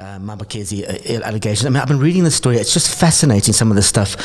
Mabakezi allegations. I mean, I've been reading the story. It's just fascinating, some of this stuff.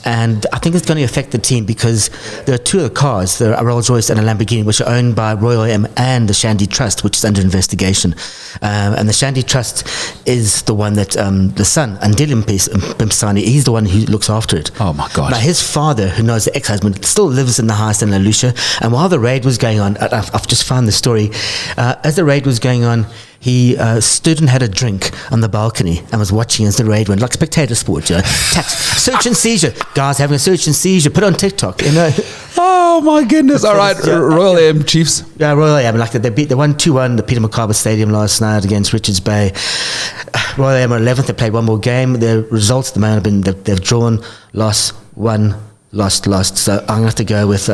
And I think it's going to affect the team because there are two of the cars, there are a Rolls Royce and a Lamborghini, which are owned by Royal M and the Shandy Trust, which is under investigation. And the Shandy Trust is the one that the son, Andile Mpimsani, he's the one who looks after it. Oh my God. Now, his father, who knows the ex-husband, still lives in the house in La Lucia. And while the raid was going on, I've just found the story, as the raid was going on, he stood and had a drink on the balcony and was watching as the raid went, like spectator sport, search and seizure. Guys having a search and seizure. Put on TikTok, Oh my goodness! All right, Royal M Chiefs. Yeah, Royal M. Like they won 2-1 the Peter Mokaba Stadium last night against Richards Bay. Royal M are 11th. They played one more game. Their results at the moment have been they've drawn, lost, won, lost. So I'm gonna have to go with.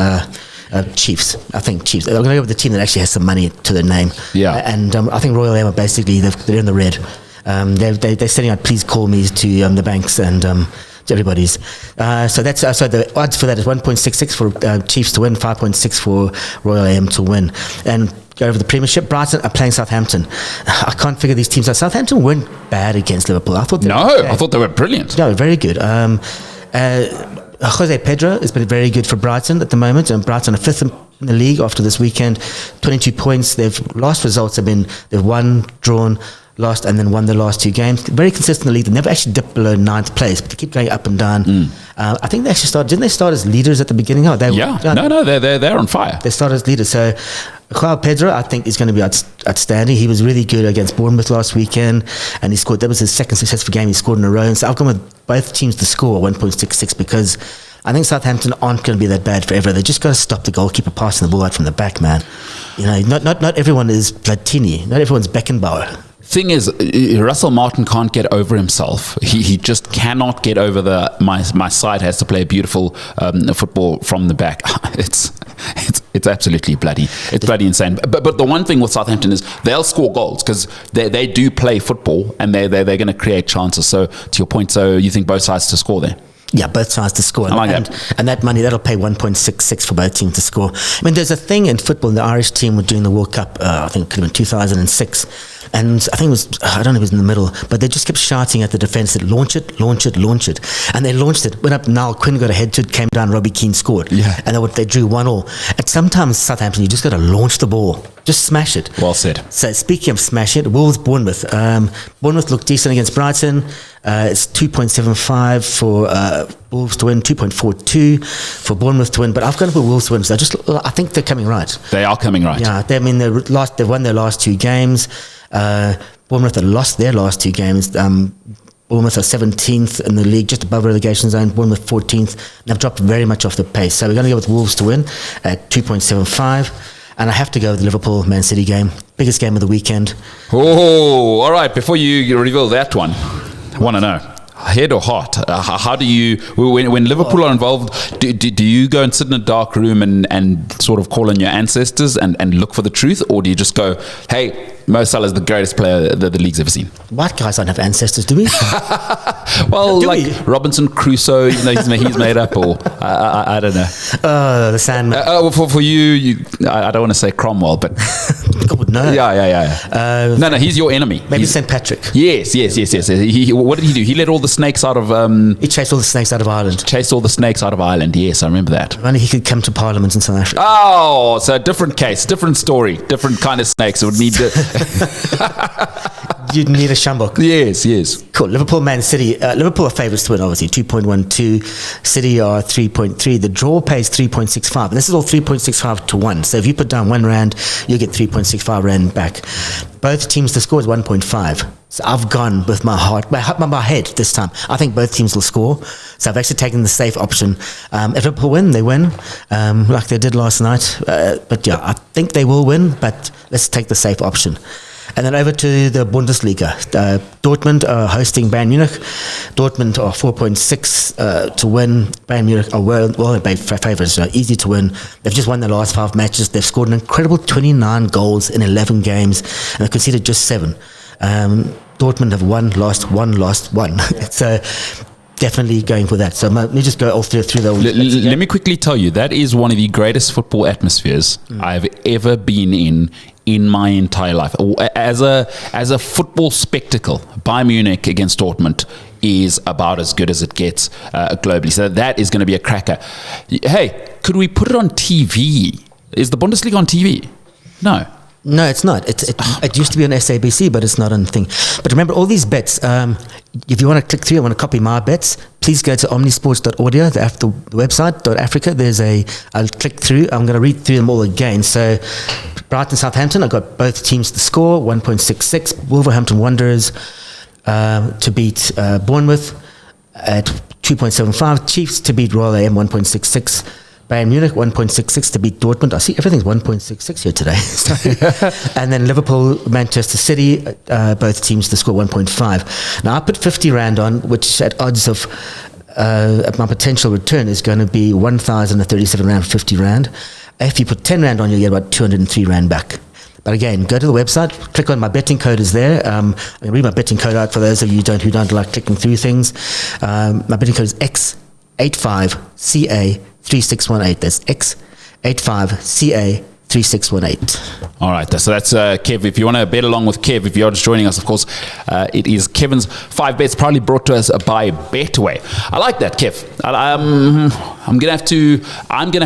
Chiefs. I think Chiefs. I'm going to go with the team that actually has some money to their name. Yeah. And I think Royal M are basically, they're in the red. They're sending out please call me to the banks and to everybody's. So that's so the odds for that is 1.66 for Chiefs to win, 5.6 for Royal M to win. And go over the Premiership. Brighton are playing Southampton. I can't figure these teams out. Southampton weren't bad against Liverpool. I thought they were brilliant. No, very good. Jose Pedro has been very good for Brighton at the moment, and Brighton are 5th in the league after this weekend, 22 points. Their last results have been they've won, drawn, lost, and then won the last 2 games. Very consistent in the league. They never actually dipped below 9th place, but they keep going up and down. I think they actually didn't they start as leaders at the beginning? They're on fire. They started as leaders. So João Pedro, I think, is going to be outstanding. He was really good against Bournemouth last weekend, and he scored. That was his second successful game he scored in a row. And so I've gone with both teams to score 1.66 because I think Southampton aren't going to be that bad forever. They just got to stop the goalkeeper passing the ball out from the back, man. Not everyone is Platini. Not everyone's Beckenbauer. Thing is, Russell Martin can't get over himself. He just cannot get over my side has to play beautiful football from the back. It's absolutely bloody. It's bloody insane. But the one thing with Southampton is they'll score goals because they do play football and they're going to create chances. So to your point, so you think both sides to score there? Yeah, both sides to score. I like that. And that money, that'll pay 1.66 for both teams to score. I mean, there's a thing in football, the Irish team were doing the World Cup, I think it could have been 2006. And I think it was, I don't know if it was in the middle, but they just kept shouting at the defence that launch it. And they launched it, went up, Niall Quinn got a head to it, came down, Robbie Keane scored. Yeah. And they drew 1-1. And sometimes Southampton, you just got to launch the ball. Just smash it. Well said. So speaking of smash it, Wolves, Bournemouth. Bournemouth looked decent against Brighton. It's 2.75 for Wolves to win, 2.42 for Bournemouth to win. But I've got to put Wolves to win. So I think they're coming right. They are coming right. Yeah, they've won their last 2 games. Bournemouth have lost their last 2 games. Bournemouth are 17th in the league, just above relegation zone. Bournemouth 14th. And they've dropped very much off the pace. So we're going to go with Wolves to win at 2.75. And I have to go with the Liverpool-Man City game. Biggest game of the weekend. Oh, all right. Before you reveal that one, I want to know, head or heart? How do you, when Liverpool are involved, do you go and sit in a dark room and sort of call on your ancestors and look for the truth? Or do you just go, hey, Mo Salah's the greatest player that the league's ever seen? White guys don't have ancestors, do we? Well, Robinson Crusoe, he's made up, or I don't know. The Sandman. For you, I don't want to say Cromwell, but God, no. Yeah. No, he's your enemy. Maybe St. Patrick. Yes. What did he do? He let all the snakes out of. He chased all the snakes out of Ireland. Yes, I remember that. Only he could come to Parliament in South Africa. Oh, so a different case, different story, different kind of snakes. It would need to. You'd need a shambok. Yes. Cool. Liverpool, Man City. Liverpool are favourites to win, obviously. 2.12. City are 3.3. The draw pays 3.65. And this is all 3.65 to 1. So if you put down R1, you get 3.65 Rand back. Both teams to score is 1.5. So I've gone with my heart, my head this time. I think both teams will score. So I've actually taken the safe option. If Liverpool win, they win, like they did last night. But yeah, I think they will win, but let's take the safe option. And then over to the Bundesliga. Dortmund are hosting Bayern Munich. Dortmund are 4.6 to win. Bayern Munich are well favourites, easy to win. They've just won their last 5 matches. They've scored an incredible 29 goals in 11 games, and they've conceded just 7. Dortmund have won, lost. So definitely going for that. So let me just go all through the... Let me quickly tell you, that is one of the greatest football atmospheres I've ever been in in my entire life. As a football spectacle, Bayern Munich against Dortmund is about as good as it gets globally. So that is going to be a cracker. Hey, could we put it on TV? Is the Bundesliga on TV? No. No, it's not. It used to be on SABC, but it's not on thing. But remember, all these bets, if you want to click through, I want to copy my bets, please go to omnisports.audio, the website, .africa. I'll click through. I'm going to read through them all again. So Brighton, Southampton, I got both teams to score, 1.66. Wolverhampton Wanderers to beat Bournemouth at 2.75. Chiefs to beat Royal AM, 1.66. Bayern Munich, 1.66 to beat Dortmund. I see everything's 1.66 here today. And then Liverpool, Manchester City, both teams to score 1.5. Now, I put 50 Rand on, which at odds of my potential return is going to be 1,037 Rand, 50 Rand. If you put 10 Rand on, you'll get about 203 Rand back. But again, go to the website, click on my betting code is there. I'm going to read my betting code out for those of you who don't like clicking through things. My betting code is X85CA3618. That's X85CA3618. All right, so that's Kev. If you want to bet along with Kev, if you're just joining us, of course, it is Kevin's 5 bets, proudly brought to us by Betway. I like that, Kev. I'm gonna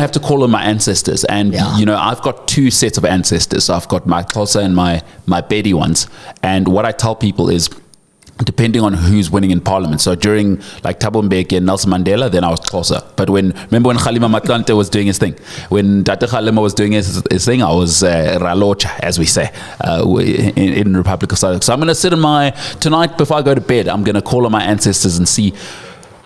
have to call on my ancestors, and I've got 2 sets of ancestors. So I've got my Kaizer and my Betty ones, and what I tell people is, depending on who's winning in Parliament. So during like Thabo Mbeki and Nelson Mandela, then I was closer. But remember when Kgalema Motlanthe was doing his thing? When Tate Kgalema was doing his thing, I was Ralocha, as we say, in Republic of South Africa. So I'm going to sit tonight before I go to bed, I'm going to call on my ancestors and see.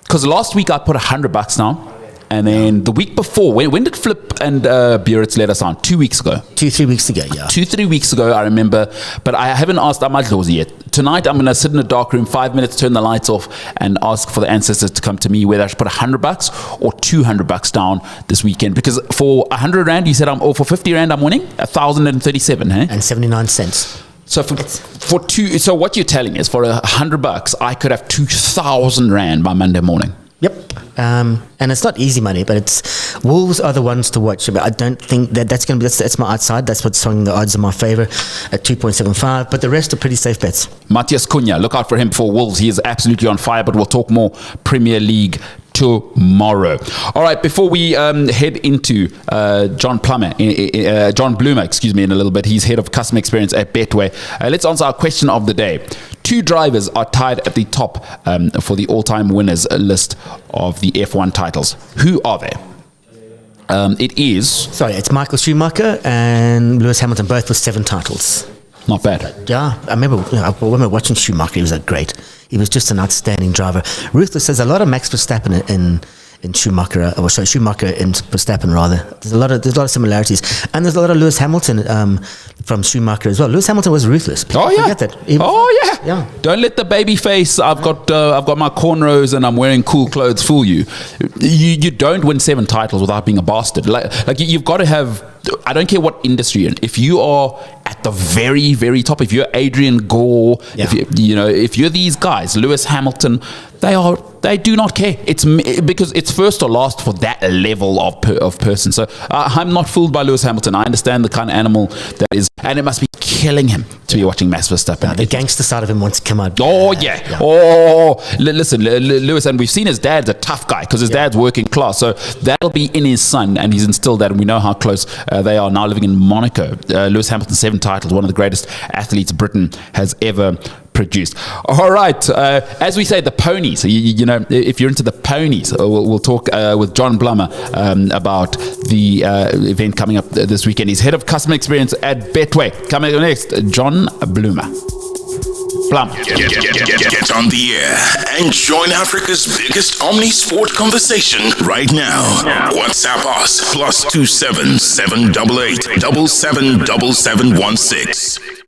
Because last week I put $100 down. And then the week before, when did Flip and Buritz let us on? 2 weeks ago. 2-3 weeks ago, yeah. 2-3 weeks ago, I remember. But I haven't asked Amadlozi yet. Tonight, I'm going to sit in a dark room, 5 minutes, turn the lights off, and ask for the ancestors to come to me whether I should put $100 or $200 down this weekend. Because for 100 Rand, you said for 50 Rand, I'm winning 1,037, hey? And 79 cents. So so what you're telling is for $100, I could have 2,000 Rand by Monday morning. Yep. And it's not easy money, but Wolves are the ones to watch. I don't think that's going to be, that's my outside. That's what's showing the odds in my favor at 2.75, but the rest are pretty safe bets. Matthias Cunha, look out for him for Wolves. He is absolutely on fire, but we'll talk more Premier League tomorrow. All right, before we head into John Bloomer, in a little bit. He's head of customer experience at Betway. Let's answer our question of the day. 2 drivers are tied at the top for the all-time winners list of the F1 titles. Who are they? It's Michael Schumacher and Lewis Hamilton, both with 7 titles. Not bad. Yeah, I remember watching Schumacher. He was great. He was just an outstanding driver. Ruthless says a lot of Max Verstappen in Schumacher, Schumacher and Verstappen rather. There's a lot of similarities, and there's a lot of Lewis Hamilton from Schumacher as well. Lewis Hamilton was ruthless. People forget that. Yeah. Don't let the baby face. I've got my cornrows and I'm wearing cool clothes fool you. You don't win 7 titles without being a bastard. Like you've got to have. I don't care what industry you're in. If you are at the very, very top, if you're Adrian Gore, if you're these guys, Lewis Hamilton, they do not care. It's because it's first or last for that level of person. So I'm not fooled by Lewis Hamilton. I understand the kind of animal that is, and it must be killing him to be watching Max Verstappen. The gangster side of him wants to come out. Listen, Lewis, and we've seen his dad's a tough guy because his dad's working class. So that'll be in his son, and he's instilled that, and we know how close they are now living in Monaco. Lewis Hamilton, 7 titles, one of the greatest athletes Britain has ever produced. All right, as we say, the ponies. If you're into the ponies, we'll talk with John Bloomer about the event coming up this weekend. He's head of customer experience at Betway. Coming up next, John Bloomer. Get on the air and join Africa's biggest omni-sport conversation right now. WhatsApp us +27 788 777716.